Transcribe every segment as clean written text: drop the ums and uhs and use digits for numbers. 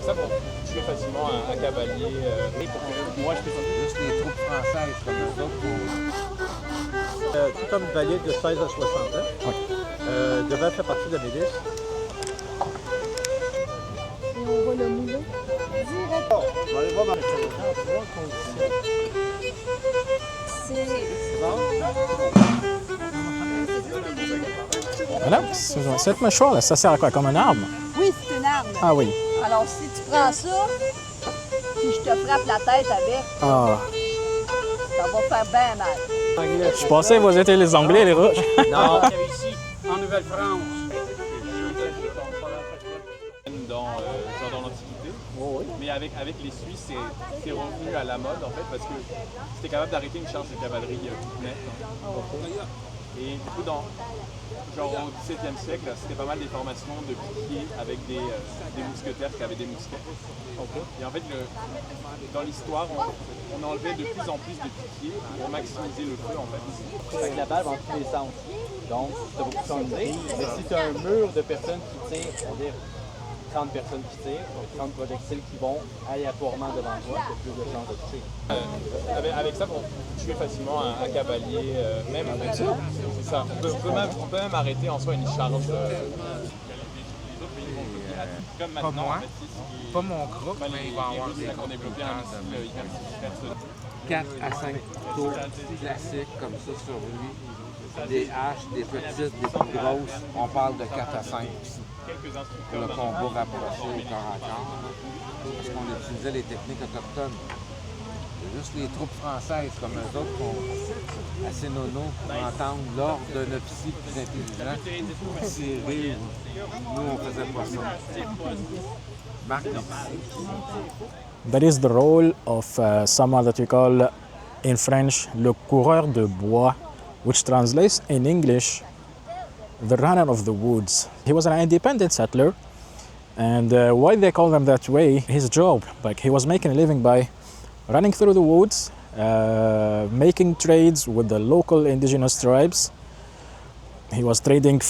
ça pour tuer facilement un cavalier. Et pour que moi, je fais ça. Juste les troupes françaises comme eux autres. Tout homme valide de 16 à 60 ans devait faire partie de la milice. Et on voit le moulin direct. On va aller voir dans les Voilà, cette mâchoire-là, ça sert à quoi? Comme une arme? Oui, c'est une arme. Ah oui. Alors, si tu prends ça, puis je te frappe la tête avec, Ah. ça va faire bien mal. Je pensais que vous étiez les Anglais, les Rouges. Non, il y avait ici, en Nouvelle-France. Dans l'Antiquité. Mais avec les Suisses, c'est revenu à la mode en fait parce que c'était capable d'arrêter une charge de cavalerie toute nette. Et du coup, au XVIIe siècle, c'était pas mal des formations de piquiers avec des mousquetaires qui avaient des mousquets. Et en fait, dans l'histoire, on enlevait de plus en plus de piquiers pour maximiser le feu en fait. Avec la balle dans tous les sens. Donc, tu as beaucoup de idée. Mais si tu as un mur de personnes qui tirent, c'est-à-dire 30 personnes qui tirent, donc 30 projectiles qui vont aléatoirement devant toi, tu as plus de chances de toucher. Avec ça, pour tuer facilement un cavalier, même c'est ça. On peut même arrêter en soi une charge. Comme maintenant, Pas moi, en fait, pas mon groupe, les mais il va y avoir Russes, des quand on développait un missile hyper 4 à 5 tours classiques comme ça sur lui. Des haches, des petites, des plus grosses. On parle de 4 à 5 quelques pour instructeurs. le combat rapproché au corps à corps. Parce qu'on utilisait les techniques autochtones. C'est juste les troupes françaises comme eux autres qui sont assez nono pour entendre l'ordre d'un officier plus intelligent tirer. Nous, on faisait pas ça. Marc l'officier. That is the role of someone that we call in French le coureur de bois, which translates in English the runner of the woods. He was an independent settler, and why they call them that way, his job, like he was making a living by running through the woods, making trades with the local indigenous tribes. He was trading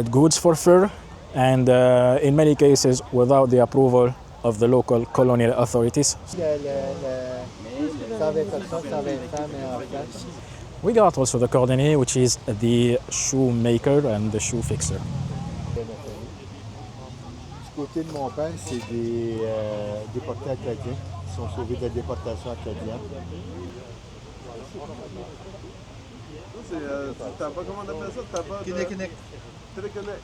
goods for fur, and in many cases without the approval of the local colonial authorities. We got also the cordonnier, which is the shoemaker and the shoe fixer. Du côté de mon père, c'est des déportés acadiens qui sont sauvés de la déportation acadienne. T'as pas, comment on appelle ça? T'as pas. Kinnikinnick. Kinnikinnick.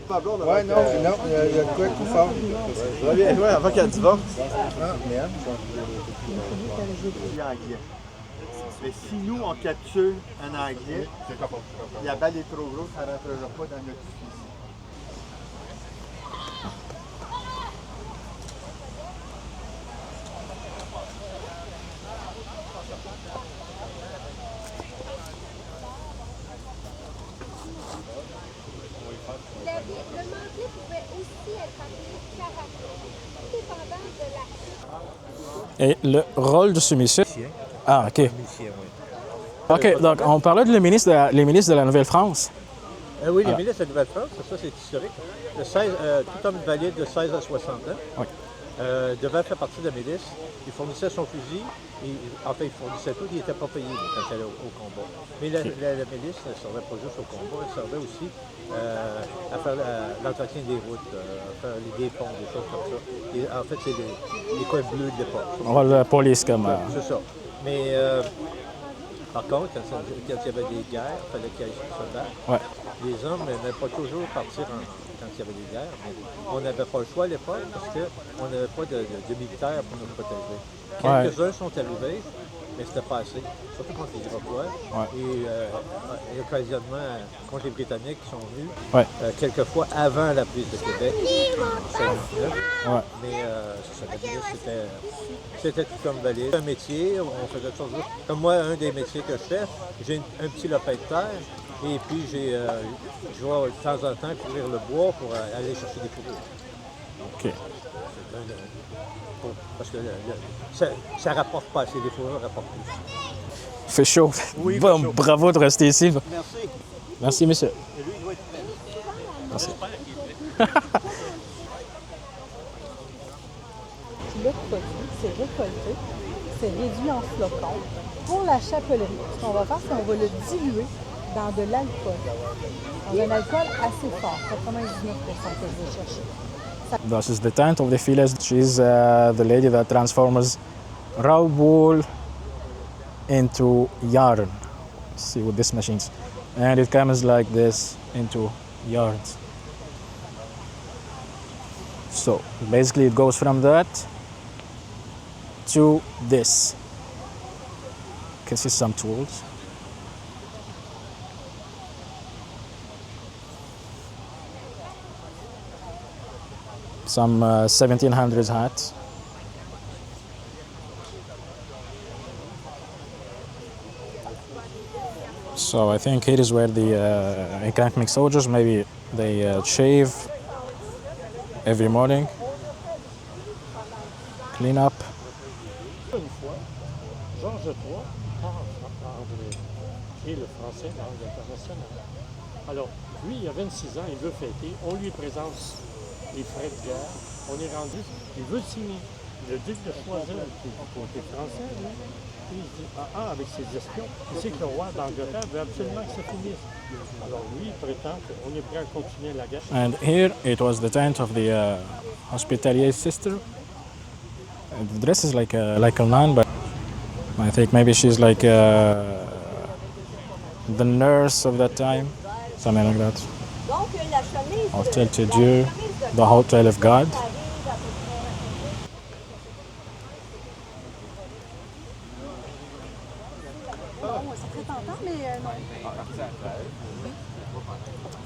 Ouais, non, il y a de quoi tout fort. Ouais, avant qu'elle divorce. Ah, merde. Anglais. Mais si nous, on capture un Anglais, la balle est trop grosse, ça ne rentrera pas dans notre fusil. Le mantelet pouvait aussi être appelé karaté, dépendant de l'action. Et le rôle de ce monsieur... Ah, OK. Musicien, oui. OK, donc on parlait de les milices de la Nouvelle-France. Oui, les milices de la Nouvelle-France, ça c'est historique. Tout homme valide de 16 à 60 ans devait faire partie de la milice. Il fournissait son fusil. En fait, il fournissait tout. Il n'était pas payé quand il allait au combat. Mais la milice ne servait pas juste au combat, elle servait aussi à faire l'entretien des routes, à faire des ponts, des choses comme ça. Et, en fait, c'est les cols bleus de l'époque. Rôle de police comme... C'est ça. Mais par contre, quand il y avait des guerres, il fallait qu'il y ait des soldats. Ouais. Les hommes n'aimaient pas toujours partir quand il y avait des guerres. Mais on n'avait pas le choix à l'époque parce qu'on n'avait pas de militaires pour nous protéger. Quelques-uns sont arrivés, mais c'était pas assez. Surtout contre les Iroquois. Et occasionnellement contre les Britanniques qui sont venus, quelquefois avant la prise de Québec, en 1959. Mais ça, la milice, c'était tout comme valide. Un métier, on faisait toutes sortes de choses. Comme moi, un des métiers que je fais, j'ai un petit lopin de terre. Et puis, je vais de temps en temps courir le bois pour aller chercher des fourrures. OK. Parce que ça rapporte pas assez, les fourrures rapportent plus. Il fait chaud. Oui, bon, bravo de rester ici. Merci. Merci, monsieur. Merci. Le produit, c'est récolté, c'est réduit en flocons. Pour la chapellerie, ce qu'on va faire, c'est qu'on va le diluer dans de l'alcool. Dans un alcool assez fort, 99% que je vais chercher. This is the tent of the village. She's the lady that transforms raw wool into yarn. See with these machines. And it comes like this into yarns. So basically it goes from that to this. You can see some tools. Some 1700s hats. So I think here is where the encampment soldiers, maybe they shave every morning, clean up. Une fois, Georges III et le français langue internationale. Alors, lui, il a 26 ans, il veut fêter, on lui présente les frais de guerre, on est rendu, il veut signer. Le duc de Choiseul, qui est du côté français, lui, il se dit, avec ses espions, il sait que le roi d'Angleterre veut absolument que ça finisse. Alors lui, il prétend qu'on est prêt à continuer la guerre. And here it was the tent of the hospitalier sister. The dress is like a nun, but I think maybe she's like the nurse of that time, something like that. Hôtel de Dieu, the Hotel of God. C'est très tentant, mais non.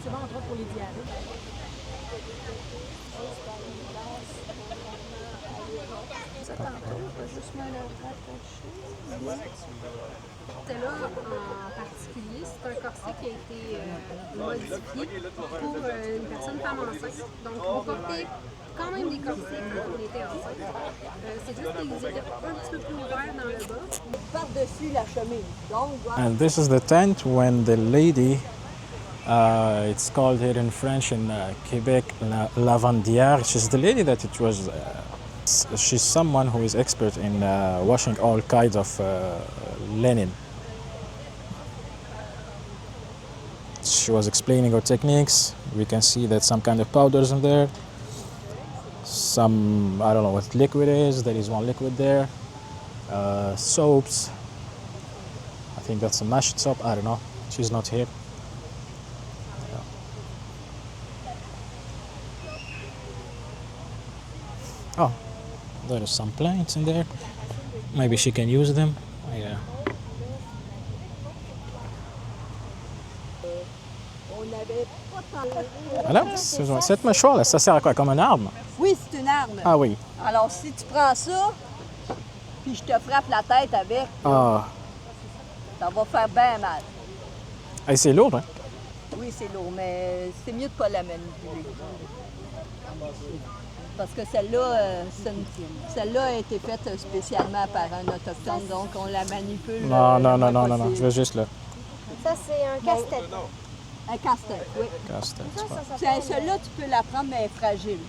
C'est bon, entre autres, pour les diarrhées. Celle-là, en particulier, c'est un corset qui a été modifié pour une personne femme enceinte. Donc, on portait quand même des corsets quand on était enceinte. C'est juste qu'ils étaient un petit peu plus ouverts dans le bas. Par-dessus la chemise. Donc, And this is the tent when the lady, it's called here in French in Quebec, lavandière. She's the lady that it was, she's someone who is expert in washing all kinds of linen. She was explaining her techniques. We can see that some kind of powders in there. Some, I don't know what liquid is. There is one liquid there. Soaps. I think that's a mashed soap. I don't know. She's not here. Yeah. Oh, there are some plants in there. Maybe she can use them. Yeah. Alors, cette mâchoire-là, ça sert à quoi? Comme une arme? oui, c'est une arme. Ah oui. Alors, si tu prends ça, puis je te frappe la tête avec, Ah. ça va faire bien mal. Et c'est lourd, hein? Oui, c'est lourd, mais c'est mieux de ne pas la manipuler. Parce que celle-là a été faite spécialement par un autochtone, donc on la manipule. Non, je veux juste là. Ça, c'est un casse-tête. Un casse-tête, oui. Casse-tête. Celle-là, tu peux la prendre, mais elle est fragile.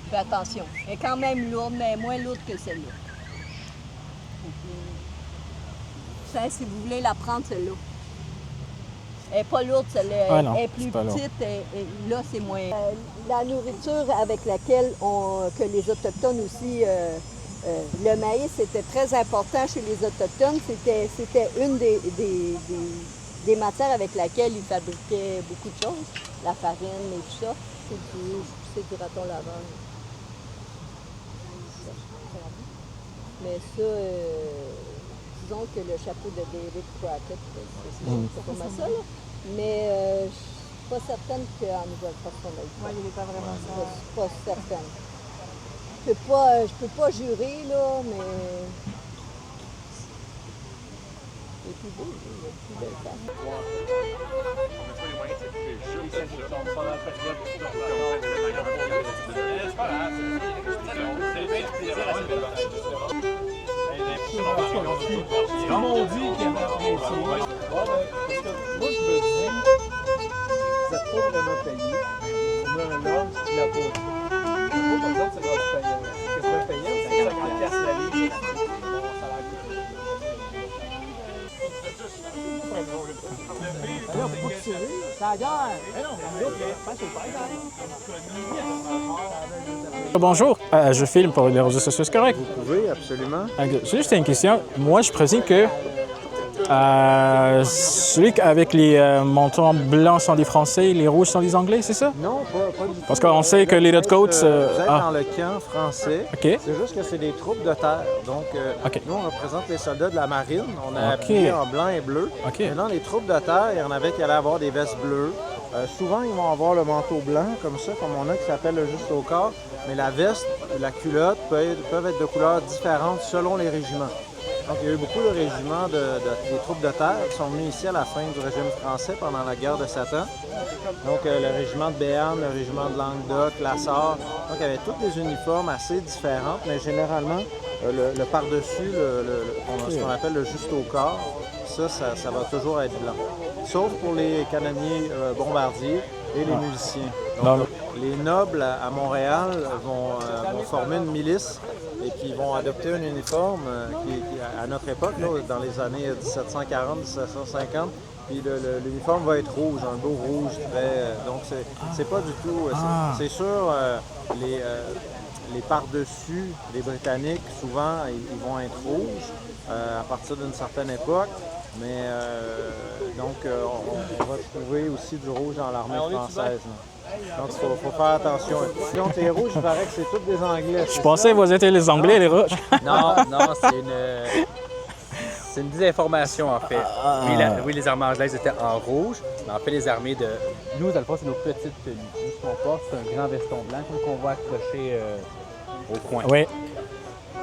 Fais attention. Elle est quand même lourde, mais moins lourde que celle-là. Si vous voulez la prendre, celle-là. Elle n'est pas lourde, celle-là. Ah non, elle est plus c'est pas lourd. petite. Et là, c'est moins. La nourriture avec laquelle que les Autochtones aussi. Le maïs, c'était très important chez les Autochtones. C'était une des matières avec laquelle ils fabriquaient beaucoup de choses. La farine et tout ça. C'est du raton laveur. Mais ça, disons que le chapeau de David Crockett, c'est pas mal ça, là. Mais je suis pas certaine qu'en Nouvelle-France, on a eu ça. Oui, il n'est pas vraiment ça. Je suis pas certaine. Je peux pas jurer, là, mais... Il est plus beau, il est plus belle femme. Comme on dit qu'il y avait apprécié. Moi, je me dis, là, la peau. La peau, par exemple, c'est payant. Quasiment payant, c'est 50$ la livre. Bonjour, je filme pour les réseaux sociaux, c'est correct? Vous pouvez, absolument. C'est juste une question. Moi, je présume que celui avec les mentons blancs sont des Français et les rouges sont des Anglais, c'est ça? Non, pas du tout. Parce qu'on sait que les Redcoats... Vous êtes dans le camp français. OK. C'est juste que c'est des troupes de terre. Donc, OK. nous, on représente les soldats de la marine. On a OK. habillé en blanc et bleu. OK. Maintenant, les troupes de terre, il y en avait qui allaient avoir des vestes bleues. Souvent, ils vont avoir le manteau blanc, comme ça, comme on a, qui s'appelle le juste au corps. Mais la veste, la culotte peuvent être de couleurs différentes selon les régiments. Donc, il y a eu beaucoup de régiments des troupes de terre qui sont venus ici à la fin du régime français pendant la guerre de 7 ans. Donc, le régiment de Béarn, le régiment de Languedoc, la Sarre. Donc, il y avait tous des uniformes assez différents, mais généralement, le par-dessus, ce qu'on appelle le juste au corps, ça va toujours être blanc. Sauf pour les canonniers bombardiers et les musiciens. Donc, les nobles à Montréal vont former une milice et puis ils vont adopter un uniforme qui à notre époque, là, dans les années 1740-1750, puis l'uniforme va être rouge, un beau rouge très... donc c'est pas du tout... C'est sûr, les par-dessus, les Britanniques, souvent, ils vont être rouges à partir d'une certaine époque. Mais donc, on va trouver aussi du rouge dans l'armée française. Donc, il faut faire attention. Donc, les rouges, il paraît que c'est tous des Anglais. Je pensais que vous étiez les Anglais, les rouges. Non, c'est une désinformation, en fait. Oui, les armées anglaises étaient en rouge, mais en fait, les armées de... Nous, dans le fond, c'est nos petites tenues. Nous, ce qu'on porte, c'est un grand veston blanc qu'on va accrocher au coin. Oui.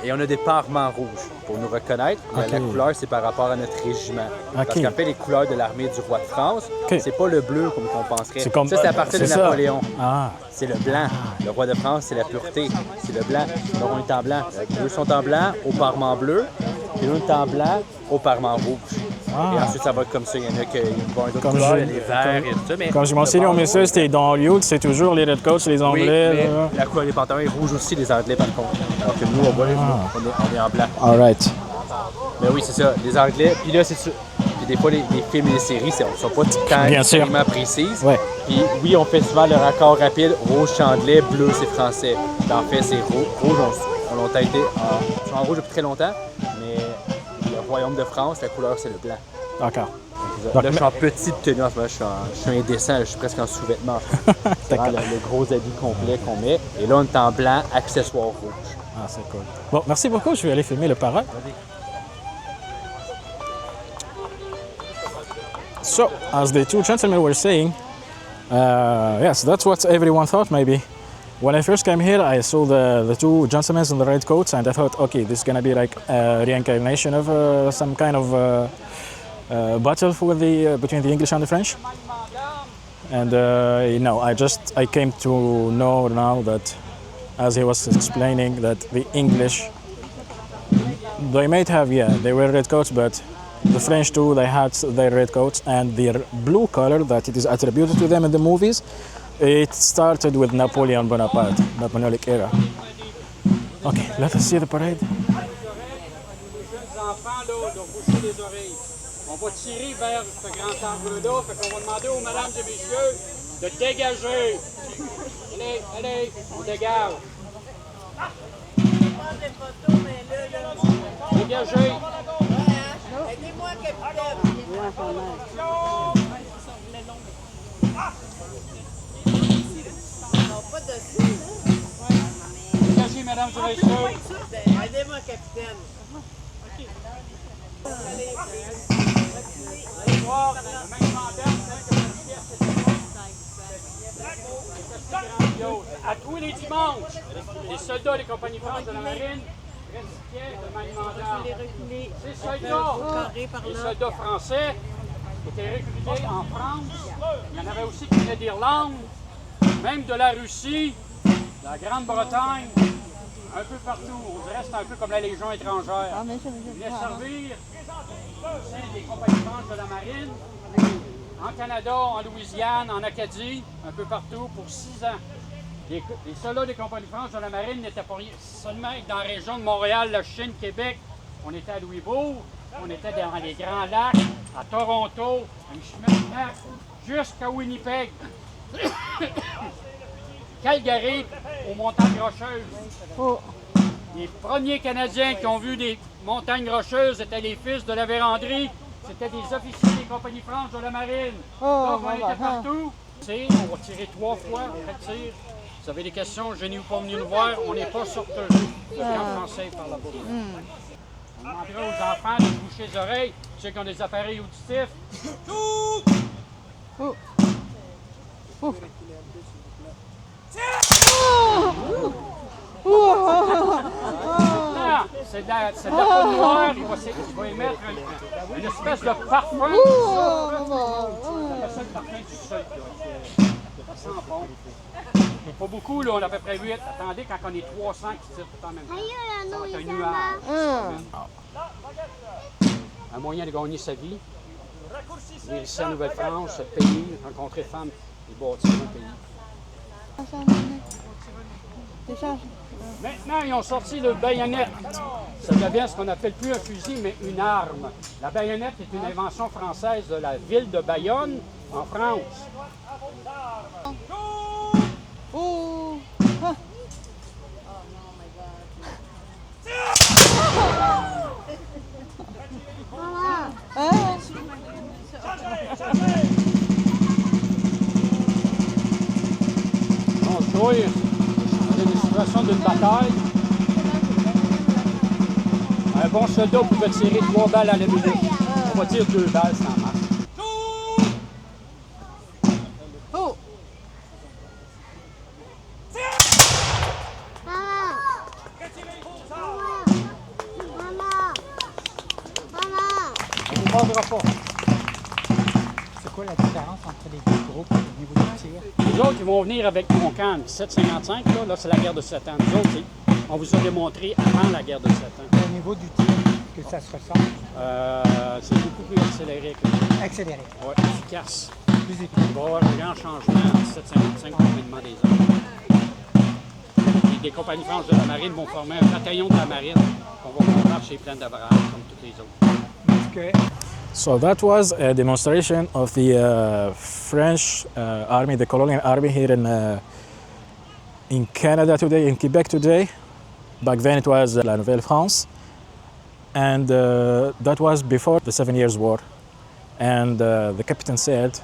Et on a des parements rouges pour nous reconnaître. Okay. La couleur, c'est par rapport à notre régiment. Okay. Parce qu'en fait, les couleurs de l'armée du roi de France, c'est pas le bleu comme on penserait. Ça, c'est à partir de Napoléon. C'est le blanc. Le roi de France, c'est la pureté. C'est le blanc. Donc, on est en blanc. Les bleus sont en blanc au parement bleu. Puis nous, on est en blanc au parement rouge. Et ensuite, ça va être comme ça. Il y en a qui vont être d'autres couleurs, les verts et tout ça. Mais quand j'ai mentionné au message, c'était dans Hollywood, c'est toujours les Redcoats, les Anglais. Oui, mais la couleur des pantalons est rouge aussi, les Anglais, par contre. Alors que nous, on est en blanc. All right. Mais oui, c'est ça, les Anglais. Puis là, c'est sûr. Puis des fois, les films et les séries, ne sont pas tant extrêmement précises. Ouais. Puis oui, on fait souvent le raccord rapide. Rouge, c'est anglais, bleu, c'est français. Puis en fait, c'est rouge. Rouge, on longtemps été en rouge depuis très longtemps. Mais le royaume de France, la couleur, c'est le blanc. D'accord. Là, je suis en petite tenue en ce moment. Je suis indécent. Je suis presque en sous-vêtements. C'est le gros habit complet qu'on met. Et là, on est en blanc, accessoire rouge. Ah, c'est cool. Bon, merci beaucoup. Je vais aller filmer le parrain. So, as the two gentlemen were saying, yes, that's what everyone thought maybe. When I first came here, I saw the two gentlemen in the red coats, and I thought, okay, this is going to be like a reincarnation of some kind of battle for between the English and the French. And I came to know now that, as he was explaining, that the English, they might have, they were red coats, but the French too, they had their red coats, and their blue color that it is attributed to them in the movies, it started with Napoleon Bonaparte, Napoleonic era. Okay, let us see the parade. On va tirer vers ce grand arbre-là, fait qu'on va demander aux madames et messieurs de dégager. Allez, on dégage. Dégagez. Aidez-moi, capitaine. Dégagez, mesdames et messieurs. Aidez-moi, capitaine. Allez voir, le même gendarme, que la pièce est grandiose. À tous les dimanches, les soldats des compagnies franches de la marine restituaient le maniement d'armes. Les soldats français qui étaient recrutés en France, il y en avait aussi qui venaient d'Irlande, même de la Russie, de la Grande-Bretagne, un peu partout. On dirait que c'est un peu comme la Légion étrangère. Ils venaient servir des compagnies franches de la marine, en Canada, en Louisiane, en Acadie, un peu partout, pour 6 ans. Les soldats des compagnies de France de la marine n'étaient pas seulement dans la région de Montréal, la Chine, Québec. On était à Louisbourg, on était dans les Grands Lacs, à Toronto, à Michilimackinac, jusqu'à Winnipeg. Calgary, aux montagnes rocheuses. Oh. Les premiers Canadiens qui ont vu des montagnes rocheuses étaient les fils de la Vérandrie. C'était des officiers des compagnies franches de la marine. Donc on était partout. On va tirer 3 fois après tir. Vous avez des questions, gênez-vous pas venir nous voir. On n'est pas sorteurs. Le camp français par là-bas. On demandera aux enfants de boucher les oreilles, ceux qui ont des appareils auditifs. C'est de la peau noire, il va émettre une espèce de parfum. Ça le parfum du seuil. Ça sent bon. Pas beaucoup, là, on a à peu près 8. Attendez, quand on est 300 qui tirent tout en même temps. Ça va être un nuage. Un moyen de gagner sa vie. Venir ici à Nouvelle-France, ce pays, rencontrer femmes et bâtir un pays. Maintenant, ils ont sorti le baïonnette. Ça devient ce qu'on appelle plus un fusil, mais une arme. La baïonnette est une invention française de la ville de Bayonne, en France. Oh! On jouait dans une situation d'une bataille. Un bon soldat pouvait tirer 3 balles à la minute. On va dire 2 balles sans marche. Oh! On ne mordra pas. C'est quoi la différence entre les deux groupes au niveau du tir? Les autres, ils vont venir avec mon camp 755. Là c'est la guerre de 7 ans. Nous autres, on vous a démontré avant la guerre de 7 ans. Au niveau du tir, que ça se ressemble? C'est beaucoup plus accéléré que ça. Accéléré. Oui, efficace. Plus efficace. Il va y avoir un grand changement en 755 au mouvement des hommes. Et des compagnies franches de la marine vont former un bataillon de la marine qu'on va combattre chez Plaine de Brave comme toutes les autres. So that was a demonstration of the French army, the colonial army here in Canada today, in Quebec today. Back then it was La Nouvelle France. And that was before the 7 Years' War. And the captain said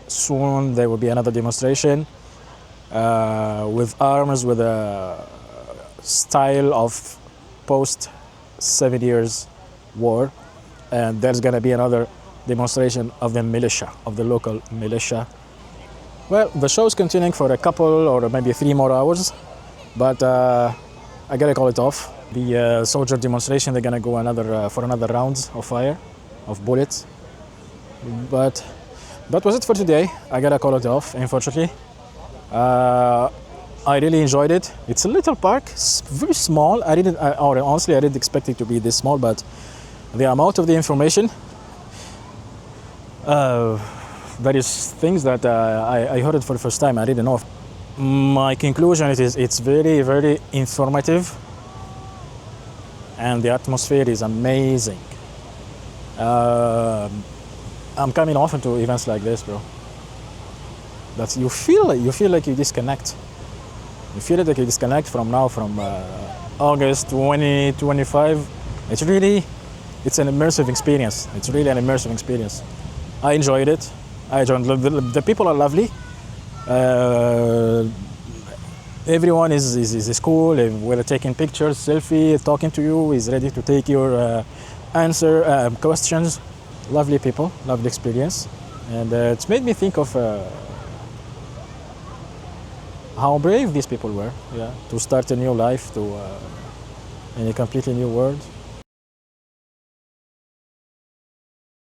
soon there will be another demonstration with arms, with a style of post 7 Years' War. And there's going to be another demonstration of the militia, of the local militia. Well, the show is continuing for a couple or maybe 3 more hours, but I gotta call it off. The soldier demonstration, they're gonna go for another round of fire, of bullets. But that was it for today. I gotta call it off, unfortunately. I really enjoyed it. It's a little park, it's very small. Honestly, I didn't expect it to be this small, but the amount of the information, there is things that I heard it for the first time. I didn't know. My conclusion is it's very, very informative, and the atmosphere is amazing. I'm coming often to events like this, bro. That you feel like you disconnect. You feel like you disconnect from August 2025. It's an immersive experience. It's really an immersive experience. I enjoyed it. The people are lovely. Everyone is cool. We're taking pictures, selfie, talking to you. Is ready to take your questions. Lovely people, lovely experience, and it's made me think of how brave these people were. Yeah, to start a new life, in a completely new world.